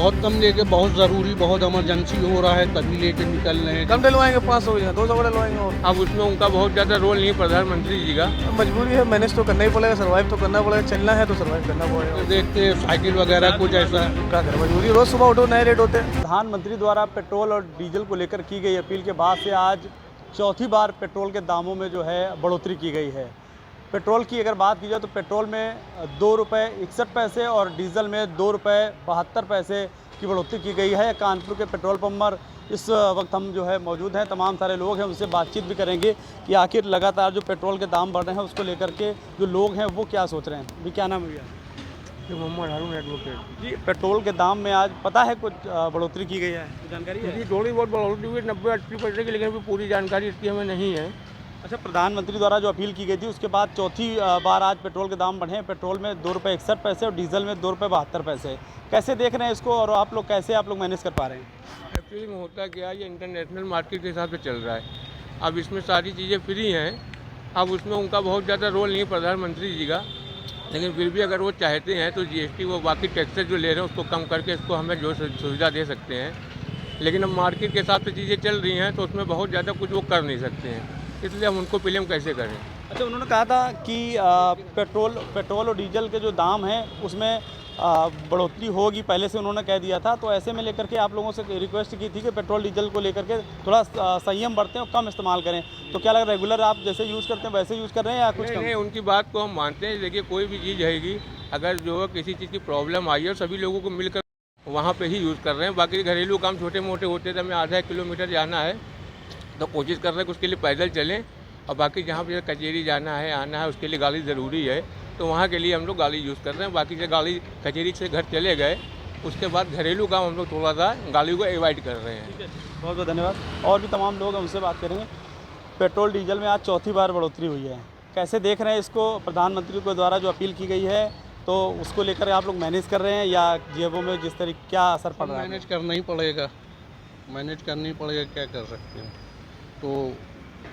बहुत कम लेके, बहुत ज़रूरी, बहुत इमरजेंसी हो रहा है तभी लेके निकल रहे हैं। कम डलवाएंगे 500 हो जाए 200 डलवाएंगे और अब उसमें उनका बहुत ज़्यादा रोल नहीं, प्रधानमंत्री जी का। मजबूरी है, मैनेज तो करना ही पड़ेगा, सर्वाइव तो करना पड़ेगा, चलना है तो सर्वाइव करना पड़ेगा। देखते हैं साइकिल वगैरह कुछ ऐसा। क्या करें, मजबूरी, रोज सुबह उठो नए रेट होते हैं। प्रधानमंत्री द्वारा पेट्रोल और डीजल को लेकर की गई अपील के बाद से आज चौथी बार पेट्रोल के दामों में जो है बढ़ोतरी की गई है। पेट्रोल की अगर बात की जाए तो पेट्रोल में 2 रुपये 61 पैसे और डीजल में 2 रुपये 72 पैसे की बढ़ोतरी की गई है। कानपुर के पेट्रोल पंप पर इस वक्त हम जो है मौजूद हैं, तमाम सारे लोग हैं, उनसे बातचीत भी करेंगे कि आखिर लगातार जो पेट्रोल के दाम बढ़ रहे हैं उसको लेकर के जो लोग हैं वो क्या सोच रहे हैं। भी क्या नाम है भैया? मोहम्मद हारून एडवोकेट जी, पेट्रोल के दाम में आज पता है कुछ बढ़ोतरी की गई है, जानकारी है? जी, थोड़ी बहुत बढ़ोतरी हुई 90-80% की, लेकिन अभी पूरी जानकारी इसकी हमें नहीं है। अच्छा, प्रधानमंत्री द्वारा जो अपील की गई थी उसके बाद चौथी बार आज पेट्रोल के दाम बढ़े हैं। पेट्रोल में 2 रुपये 61 पैसे और डीजल में 2 रुपये 72 पैसे। कैसे देख रहे हैं इसको और आप लोग कैसे मैनेज कर पा रहे हैं? एक्चुअली में होता क्या है, ये इंटरनेशनल मार्केट के हिसाब से चल रहा है। अब इसमें सारी चीज़ें फ्री हैं, अब उसमें उनका बहुत ज़्यादा रोल नहीं है प्रधानमंत्री जी का, लेकिन फिर भी अगर वो चाहते हैं तो जीएसटी वो बाकी टैक्सेस जो ले रहे हैं उसको कम करके इसको हमें जो सुविधा दे सकते हैं। लेकिन अब मार्केट के हिसाब से चीज़ें चल रही हैं तो उसमें बहुत ज़्यादा कुछ वो कर नहीं सकते हैं, इसलिए हम उनको ब्लेम कैसे करें। अच्छा, उन्होंने कहा था कि पेट्रोल और डीजल के जो दाम हैं उसमें बढ़ोतरी होगी, पहले से उन्होंने कह दिया था। तो ऐसे में लेकर के आप लोगों से रिक्वेस्ट की थी कि पेट्रोल डीजल को लेकर के थोड़ा संयम बरतें और कम इस्तेमाल करें। तो क्या लग रहा है, रेगुलर आप जैसे यूज़ करते हैं वैसे यूज़ कर रहे हैं या कुछ नहीं, कम? नहीं, उनकी बात को हम मानते हैं। देखिए, कोई भी चीज़ रहेगी, अगर जो है किसी चीज़ की प्रॉब्लम आई है और सभी लोगों को मिलकर वहाँ पे ही यूज़ कर रहे हैं। बाकी घरेलू काम छोटे मोटे होते थे, हमें आधा किलोमीटर जाना है तो कोशिश कर रहे हैं कि उसके लिए पैदल चलें, और बाकी जहाँ पे कचहरी जाना है आना है उसके लिए गाड़ी ज़रूरी है तो वहाँ के लिए हम लोग गाड़ी यूज़ कर रहे हैं। बाकी से गाड़ी कचहरी से घर चले गए, उसके बाद घरेलू काम हम लोग थोड़ा सा गाड़ी को एवॉइड कर रहे हैं। बहुत बहुत धन्यवाद। और भी तमाम लोग हैं, उनसे बात करेंगे। पेट्रोल डीजल में आज चौथी बार बढ़ोतरी हुई है, कैसे देख रहे हैं इसको? प्रधानमंत्री के द्वारा जो अपील की गई है तो उसको लेकर आप लोग मैनेज कर रहे हैं या जेबों में जिस तरीके क्या असर पड़ रहा है? मैनेज करना ही पड़ेगा, मैनेज करना ही पड़ेगा, क्या कर सकते हैं। तो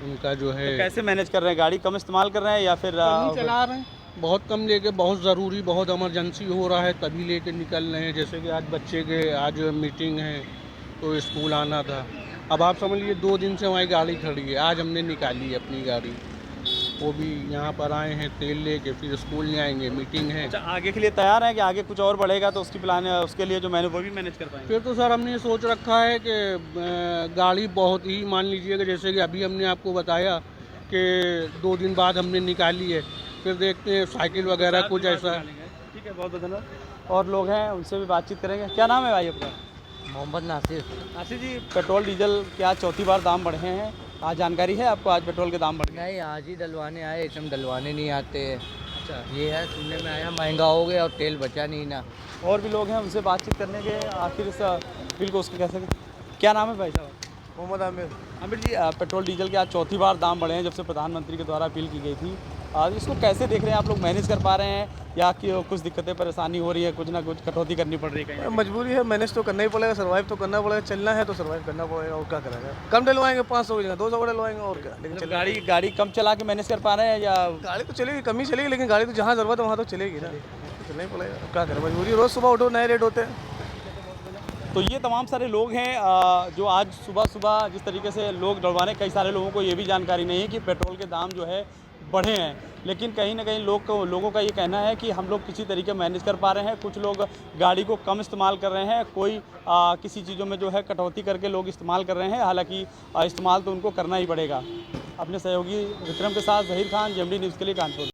उनका जो है तो कैसे मैनेज कर रहे हैं? गाड़ी कम इस्तेमाल कर रहे हैं या फिर कम चला रहे हैं, बहुत कम लेके, बहुत ज़रूरी, बहुत इमरजेंसी हो रहा है तभी लेके निकल रहे हैं। जैसे कि आज बच्चे के आज मीटिंग है तो स्कूल आना था। अब आप समझ लीजिए 2 दिन से हमारी गाड़ी खड़ी है, आज हमने निकाली है अपनी गाड़ी, वो भी यहाँ पर आए हैं तेल लेके, फिर स्कूल जाएंगे, मीटिंग है। अच्छा, आगे के लिए तैयार है कि आगे कुछ और बढ़ेगा तो उसकी प्लान है, उसके लिए जो मैंने वो भी मैनेज कर पाएंगे? फिर तो सर हमने ये सोच रखा है कि गाड़ी बहुत ही, मान लीजिएगा जैसे कि अभी हमने आपको बताया कि 2 दिन बाद हमने निकाली है, फिर देखते हैं साइकिल वगैरह कुछ ऐसा। ठीक है, बहुत बहुत धन्यवाद। और लोग हैं, उनसे भी बातचीत करेंगे। क्या नाम है भाई आपका? मोहम्मद नासिर। आशीष जी, पेट्रोल डीजल के आज चौथी बार दाम बढ़े हैं, आज जानकारी है आपको? आज पेट्रोल के दाम बढ़े? नहीं, आज ही डलवाने आए, एकदम डलवाने नहीं आते। अच्छा, ये है, सुनने में आया महंगा हो गया और तेल बचा नहीं ना। और भी लोग हैं, उनसे बातचीत करने के आखिर इस बिल को उसके कैसे। क्या नाम है भाई साहब? मोहम्मद आमिर। आमिर जी, पेट्रोल डीजल के आज चौथी बार दाम बढ़े हैं जब से प्रधानमंत्री के द्वारा अपील की गई थी। आज इसको कैसे देख रहे हैं आप लोग? मैनेज कर पा रहे हैं या कि कुछ दिक्कतें परेशानी हो रही है, कुछ ना कुछ कटौती करनी पड़ रही है कहीं? मजबूरी है, मैनेज तो करना ही पड़ेगा, सर्वाइव तो करना पड़ेगा, चलना है तो सर्वाइव करना पड़ेगा और क्या करेंगे। कम डलवाएंगे 500 हो जाए 200 डलवाएंगे और क्या, लेकिन मतलब गाड़ी कम चला के मैनेज कर पा रहे हैं या? गाड़ी तो चलेगी, कम ही चलेगी, लेकिन गाड़ी तो जहाँ ज़रूरत है वहाँ तो चलेगी ना, तो चलना ही पड़ेगा। क्या करें, मजबूरी, रोज़ सुबह उठो नए रेट होते हैं। तो ये तमाम सारे लोग हैं जो आज सुबह सुबह जिस तरीके से लोग डलवाने, कई सारे लोगों को ये भी जानकारी नहीं है कि पेट्रोल के दाम जो है बढ़े हैं, लेकिन कहीं ना कहीं लोगों का ये कहना है कि हम लोग किसी तरीके मैनेज कर पा रहे हैं। कुछ लोग गाड़ी को कम इस्तेमाल कर रहे हैं, कोई किसी चीज़ों में जो है कटौती करके लोग इस्तेमाल कर रहे हैं, हालांकि इस्तेमाल तो उनको करना ही पड़ेगा। अपने सहयोगी विक्रम के साथ ज़हीर खान, जेएमडी न्यूज़ के लिए कानपुर।